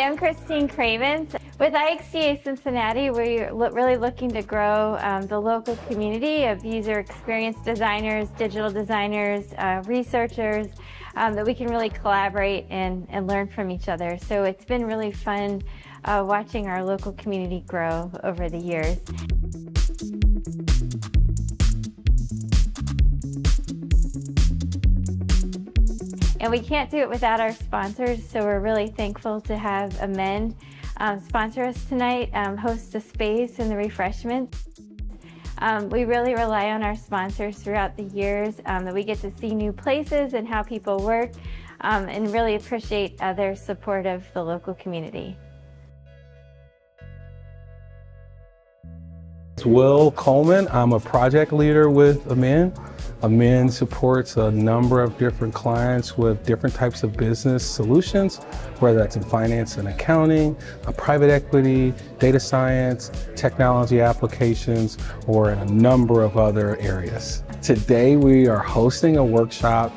I'm Christine Cravens. With IXDA Cincinnati, we're really looking to grow the local community of user experience designers, digital designers, researchers, that we can really collaborate and learn from each other. So it's been really fun watching our local community grow over the years. And we can't do it without our sponsors, so we're really thankful to have Amend sponsor us tonight, host the space and the refreshments. We really rely on our sponsors throughout the years, that we get to see new places and how people work, and really appreciate their support of the local community. Will Coleman. I'm a project leader with Amend. Amend supports a number of different clients with different types of business solutions, whether that's in finance and accounting, private equity, data science, technology applications, or in a number of other areas. Today we are hosting a workshop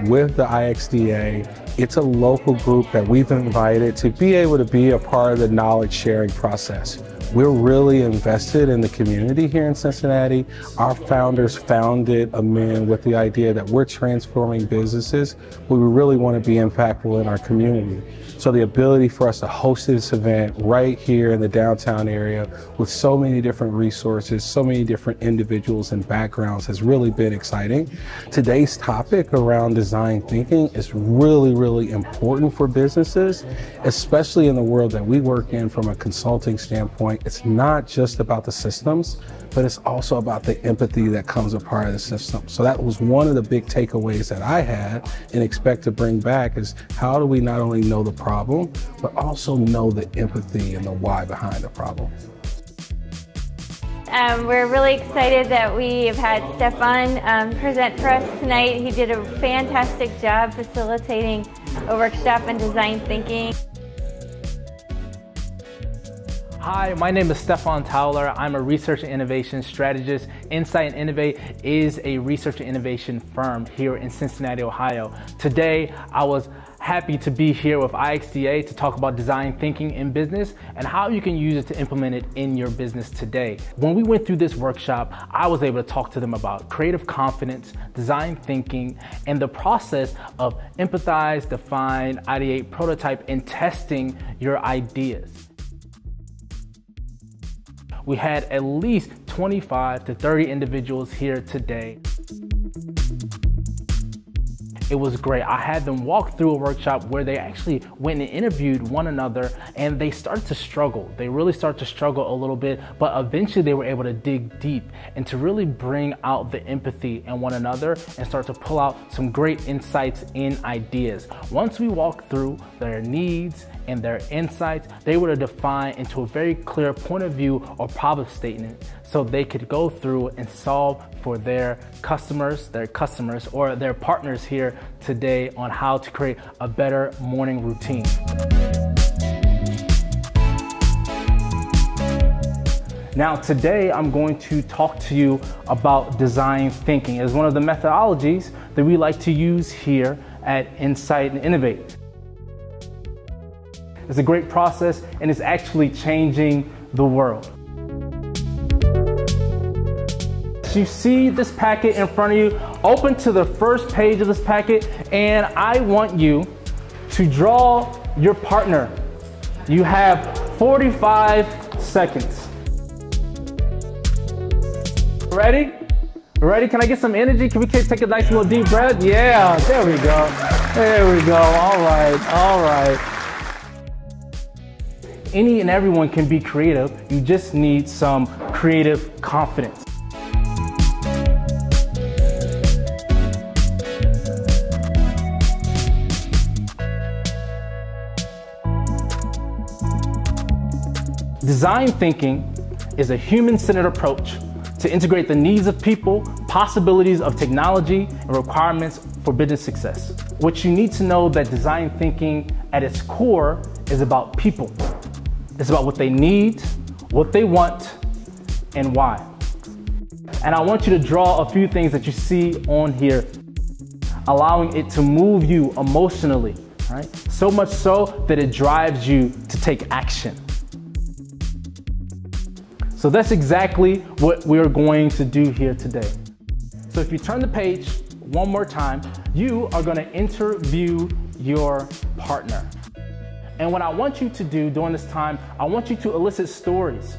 with the IXDA. It's a local group that we've invited to be able to be a part of the knowledge sharing process. We're really invested in the community here in Cincinnati. Our founders founded Amend with the idea that we're transforming businesses. We really want to be impactful in our community. So the ability for us to host this event right here in the downtown area with so many different resources, so many different individuals and backgrounds has really been exciting. Today's topic around design thinking is really, really important for businesses, especially in the world that we work in from a consulting standpoint. It's not just about the systems, but it's also about the empathy that comes a part of the system. So that was one of the big takeaways that I had and expect to bring back is how do we not only know the problem, but also know the empathy and the why behind the problem. We're really excited that we have had Stefon present for us tonight. He did a fantastic job facilitating a workshop in design thinking. Hi, my name is Stefon Towler. I'm a research and innovation strategist. Insight and Innovate is a research and innovation firm here in Cincinnati, Ohio. Today, I was happy to be here with IXDA to talk about design thinking in business and how you can use it to implement it in your business today. When we went through this workshop, I was able to talk to them about creative confidence, design thinking, and the process of empathize, define, ideate, prototype, and testing your ideas. We had at least 25 to 30 individuals here today. It was great. I had them walk through a workshop where they actually went and interviewed one another and they started to struggle. They really started to struggle a little bit, but eventually they were able to dig deep and to really bring out the empathy in one another and start to pull out some great insights and ideas. Once we walked through their needs and their insights, they were to define into a very clear point of view or problem statement so they could go through and solve for their customers or their partners here today on how to create a better morning routine. Now today I'm going to talk to you about design thinking as one of the methodologies that we like to use here at Insight and Innovate. It's a great process and it's actually changing the world. You see this packet in front of you, open to the first page of this packet, and I want you to draw your partner. You have 45 seconds. Ready? Ready? Can I get some energy? Can we take a nice little deep breath? Yeah, there we go. There we go. All right, all right. Any and everyone can be creative. You just need some creative confidence. Design thinking is a human-centered approach to integrate the needs of people, possibilities of technology, and requirements for business success. What you need to know that design thinking at its core is about people. It's about what they need, what they want, and why. And I want you to draw a few things that you see on here, allowing it to move you emotionally, right? So much so that it drives you to take action. So that's exactly what we're going to do here today. So if you turn the page one more time, you are going to interview your partner. And what I want you to do during this time, I want you to elicit stories.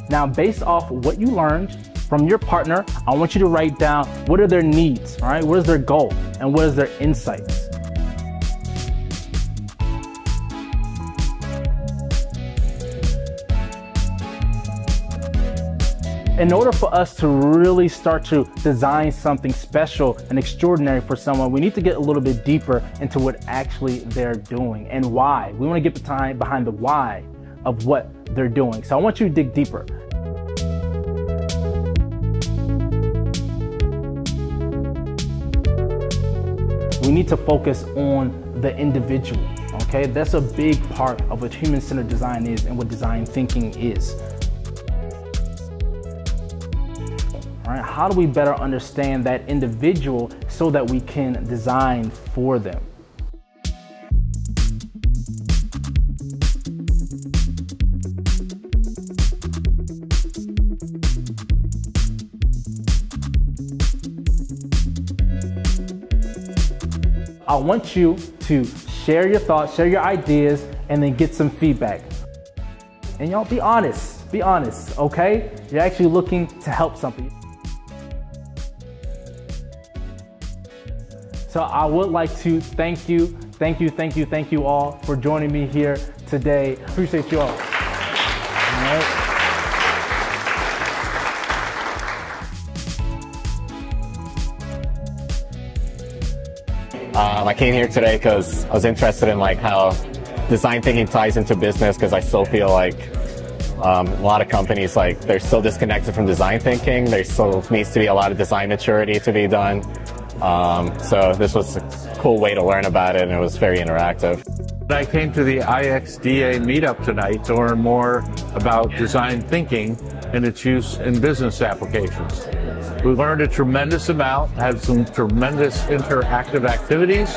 Now, based off what you learned from your partner, I want you to write down what are their needs, all right? What is their goal and what is their insights? In order for us to really start to design something special and extraordinary for someone, we need to get a little bit deeper into what actually they're doing and why. We want to get behind the why of what they're doing. So I want you to dig deeper. We need to focus on the individual, okay? That's a big part of what human-centered design is and what design thinking is. All right, how do we better understand that individual so that we can design for them? I want you to share your thoughts, share your ideas, and then get some feedback. And y'all be honest, okay? You're actually looking to help something. So I would like to thank you all for joining me here today. Appreciate you all. All right. I came here today because I was interested in how design thinking ties into business, because I still feel like a lot of companies, they're still disconnected from design thinking. There still needs to be a lot of design maturity to be done. So this was a cool way to learn about it, and it was very interactive. I came to the IXDA meetup tonight to learn more about design thinking and its use in business applications. We learned a tremendous amount, had some tremendous interactive activities,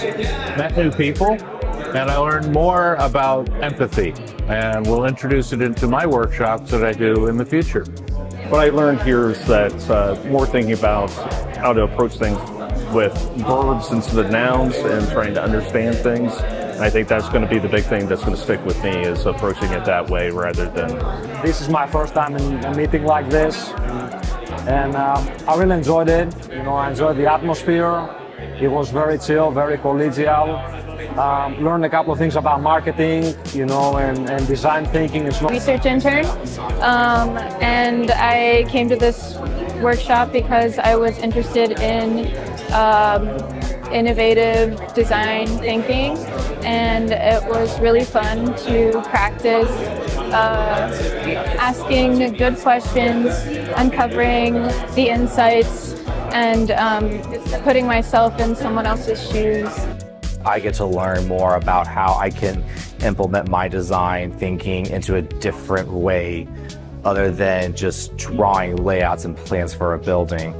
met new people, and I learned more about empathy, and we'll introduce it into my workshops that I do in the future. What I learned here is that more thinking about how to approach things with verbs instead of nouns and trying to understand things. And I think that's going to be the big thing that's going to stick with me, is approaching it that way rather than... This is my first time in a meeting like this, and I really enjoyed it. I enjoyed the atmosphere. It was very chill, very collegial. Learned a couple of things about marketing, and design thinking. Research intern, and I came to this workshop because I was interested in innovative design thinking, and it was really fun to practice asking good questions, uncovering the insights, and putting myself in someone else's shoes. I get to learn more about how I can implement my design thinking into a different way other than just drawing layouts and plans for a building.